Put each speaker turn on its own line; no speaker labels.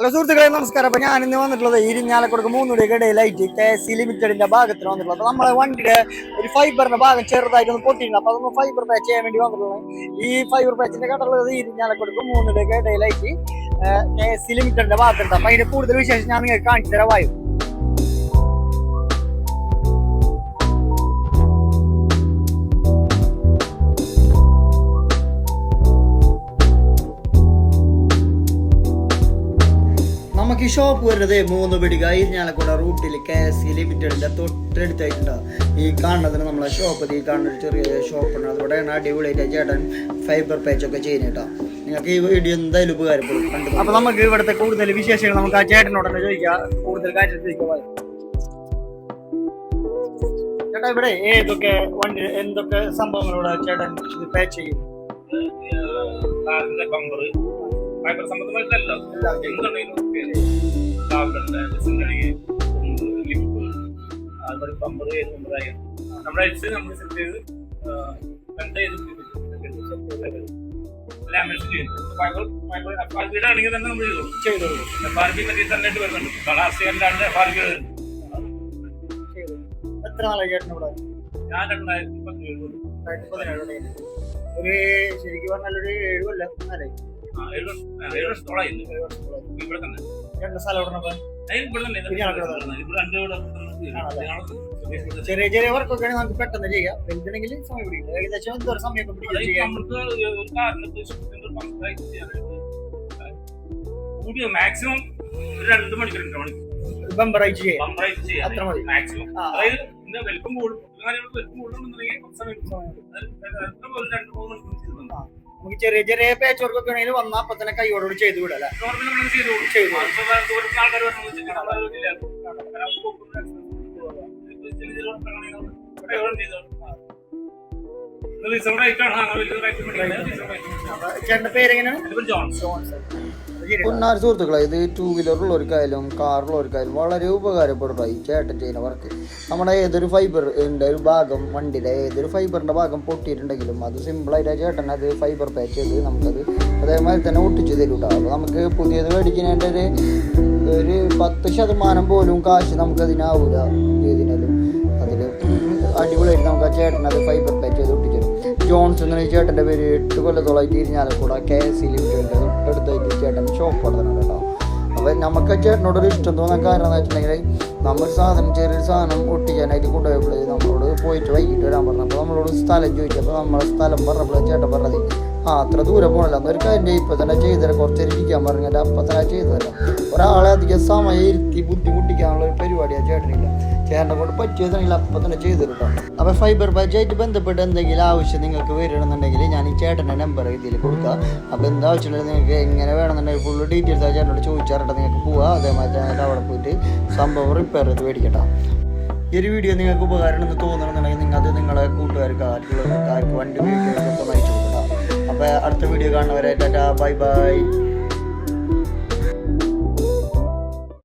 Hello സുഹൃത്തുക്കളെ, നമസ്കാരം. അപ്പൊ ഞാൻ ഇന്ന് വന്നിട്ടുള്ളത് ഇരിഞ്ഞാലക്കുടക്ക് മൂന്നുടിയൊക്കെ ഇടയിലായിട്ട് KC ലിമിറ്റഡിന്റെ ഭാഗത്തിന് വന്നിട്ടുള്ളത്. അപ്പൊ നമ്മളെ വണ്ടിയുടെ ഒരു ഫൈബറിന്റെ ഭാഗം ചെറുതായിട്ടൊന്ന് പൊട്ടിയിട്ടുണ്ട്. അപ്പൊ അതൊന്ന് ഫൈബർ പാച്ച് ചെയ്യാൻ വേണ്ടി വന്നിട്ടുള്ളത്. ഈ ഫൈബർ പാച്ചിന്റെ കടയുള്ളത് ഇരിഞ്ഞാലക്കുടക്ക് മൂന്നുടിയൊക്കെ ഇടയിലായിട്ട് KC ലിമിറ്റഡിന്റെ ഭാഗത്തുണ്ട്. അപ്പൊ അതിന്റെ കൂടുതൽ വിശേഷം ഞാൻ നിങ്ങൾക്ക് കാണിച്ചു തരാം. വായു നമുക്ക് ഈ ഷോപ്പ് വരുന്നത് മൂന്നുപിടിക ഇരിഞ്ഞാലക്കുട റൂട്ടിൽ KC ലിമിറ്റഡിന്റെ തൊട്ടടുത്തായിട്ടുണ്ടാവും. ഈ കാണുന്നതിന് നമ്മളെ ഷോപ്പ്, ഈ കാണുന്ന ഒരു ചെറിയ ഷോപ്പാണ്. അതോടെയാണ് അടിപൊളിയായിട്ട് ചേട്ടൻ ഫൈബർ പാച്ച് ഒക്കെ ചെയ്യുന്നുണ്ടോ. നിങ്ങൾക്ക് ഈ വീഡിയോ എന്തായാലും ഉപകാരപ്പെടും. അപ്പൊ നമുക്ക് ഇവിടുത്തെ കൂടുതൽ വിശേഷങ്ങൾ നമുക്ക് ആ ചേട്ടനോട് തന്നെ ചോദിക്കാം. കൂടുതൽ കാര്യം ചോദിക്കാം. ചേട്ടാ, ഇവിടെ ഏതൊക്കെ വണ്ടി എന്തൊക്കെ സംഭവങ്ങളോട് ചേട്ടൻ പാച്ച് ചെയ്യും?
ഫൈബർ സംബന്ധമായിട്ടല്ല, അതുപോലെ പമ്പർ നമ്മുടെ അടിച്ച് നമ്മൾ സെറ്റ് ചെയ്ത് ആണെങ്കിൽ തന്നെ നമ്മൾ ചെയ്തോളൂ. FRP തന്നെ വരുന്നുണ്ട്. കളാസിയല്ലാണ്ട് FRP
എത്ര നാളായി ചേട്ടൻ ഇവിടെ?
ഞാൻ 2017
ഒരു ശരിക്കും പറഞ്ഞാൽ ഒരു 7 കൊല്ലം നാലായി.
7 വർഷത്തോളായി ഇവിടെ തന്നെ.
ചെറിയ ചെറിയ വർക്കൊക്കെ നമുക്ക് പെട്ടെന്ന് ചെയ്യാം. വലുതാണെങ്കിൽ സമയം പിടിക്കും. ഏകദേശം എന്തോരം സമയമൊക്കെ പിടിക്കും?
മാക്സിമം 2 മണിക്കൂർ
ബമ്പറായിട്ട് ചെയ്യാം. അത്ര മതി
മാക്സിമം. അതായത് വലിപ്പം കൂടും,
നമുക്ക് ചെറിയ ചെറിയ പാച്ച് വർക്ക് ഒക്കെ ആണെങ്കിൽ വന്നാൽ അപ്പൊ തന്നെ കൈയോടുകൂടി ചെയ്ത് വിടാം. ചേട്ടന്റെ പേരെങ്ങനെയാണ്?
പൊന്നാർ സുഹൃത്തുക്കളെ, ഇത് 2 വീലറുള്ളവർക്കായാലും കാറിലുള്ളവർക്കായാലും വളരെ ഉപകാരപ്പെടുക ഈ ചേട്ടൻ ചെയ്യുന്ന വർക്ക്. നമ്മുടെ ഏതൊരു ഫൈബർ ഒരു ഭാഗം, വണ്ടിയുടെ ഏതൊരു ഫൈബറിൻ്റെ ഭാഗം പൊട്ടിയിട്ടുണ്ടെങ്കിലും അത് സിമ്പിളായിട്ട് ചേട്ടൻ അത് ഫൈബർ പാച്ച് ചെയ്ത് നമുക്കത് അതേമാതിരി തന്നെ ഒട്ടിച്ച് തരും കേട്ടോ. അപ്പോൾ നമുക്ക് പുതിയത് മേടിക്കുന്നതിൻ്റെ ഒരു 10% പോലും കാശ് നമുക്കതിനാവില്ല. ഏതിനാലും അതിൽ അടിപൊളിയായിട്ട് നമുക്ക് ആ ചേട്ടൻ അത് ഫൈബർ പാച്ച് ചെയ്ത് ഒട്ടിച്ചു തരും. ജോൺസ് എന്ന ചേട്ടൻ്റെ പേര് 8 കൊല്ലത്തോളമായിട്ട് ഇരിഞ്ഞാലക്കുട KC ലിമിറ്റഡിൻ്റെ തൊട്ടടുത്തായിട്ട് ചേട്ടൻ ഷോപ്പ് നടത്തുന്നുണ്ട് കേട്ടോ. അപ്പോൾ നമുക്ക് ചേട്ടനോടൊരു ഇഷ്ടം തോന്നാൻ കാരണം എന്ന് വെച്ചിട്ടുണ്ടെങ്കിൽ നമ്മളൊരു ചെറിയൊരു സാധനം ഒട്ടിക്കാനായിട്ട് കൊണ്ടുപോയപ്പോൾ നമ്മളോട് പോയിട്ട് വൈകിട്ട് വരാൻ പറഞ്ഞു. അപ്പോൾ നമ്മളോട് സ്ഥലം ചോദിച്ചപ്പോൾ നമ്മളെ സ്ഥലം പറഞ്ഞപ്പോൾ ചേട്ടൻ പറഞ്ഞത് അത്ര ദൂരം പോകണല്ലോ, എന്നൊരു കാര്യം ഇപ്പം തന്നെ ചെയ്തുതരാം, കുറച്ചേരം ഇരിക്കാൻ പറഞ്ഞാൽ അപ്പം തന്നെ ചെയ്തുതരാം. ഒരാളെ അധികം സമയം ഇരുത്തി ബുദ്ധിമുട്ടിക്കാനുള്ള ഒരു പരിപാടിയാണ് ചേട്ടനില്ല. ചേട്ടനെ കൊണ്ട് പറ്റിയതാണെങ്കിൽ അപ്പം തന്നെ ചെയ്തു തരും കേട്ടോ. അപ്പോൾ ഫൈബർ പാച്ചായിട്ട് ബന്ധപ്പെട്ട് എന്തെങ്കിലും ആവശ്യം നിങ്ങൾക്ക് വരണമെന്നുണ്ടെങ്കിൽ ഞാൻ ഈ ചേട്ടൻ്റെ നമ്പർ ഇതിൽ കൊടുക്കുക. അപ്പോൾ എന്താവശ്യമുണ്ടെങ്കിൽ നിങ്ങൾക്ക് എങ്ങനെ വേണമെന്നുണ്ടെങ്കിൽ ഫുള്ള് ഡീറ്റെയിൽസ് ആ ചേട്ടനോട് ചോദിച്ചാറിട്ട് നിങ്ങൾക്ക് പോവുക. അതേമാതിരി ചേട്ടൻ അവിടെ പോയിട്ട് സംഭവം റിപ്പയർ ചെയ്ത് മേടിക്കട്ടോ. ഈ ഒരു വീഡിയോ നിങ്ങൾക്ക് ഉപകാരമെന്ന് തോന്നണമെന്നുണ്ടെങ്കിൽ നിങ്ങൾ അത് നിങ്ങളെ കൂട്ടുകാർക്ക് ആർക്കുള്ളവർക്ക് വണ്ടി ഉപയോഗിക്കുന്നതൊക്കെ നയിച്ചു കൊടുക്കണം. അപ്പോൾ അടുത്ത വീഡിയോ കാണുന്നവരെ ടാറ്റാ, ബൈ ബൈ.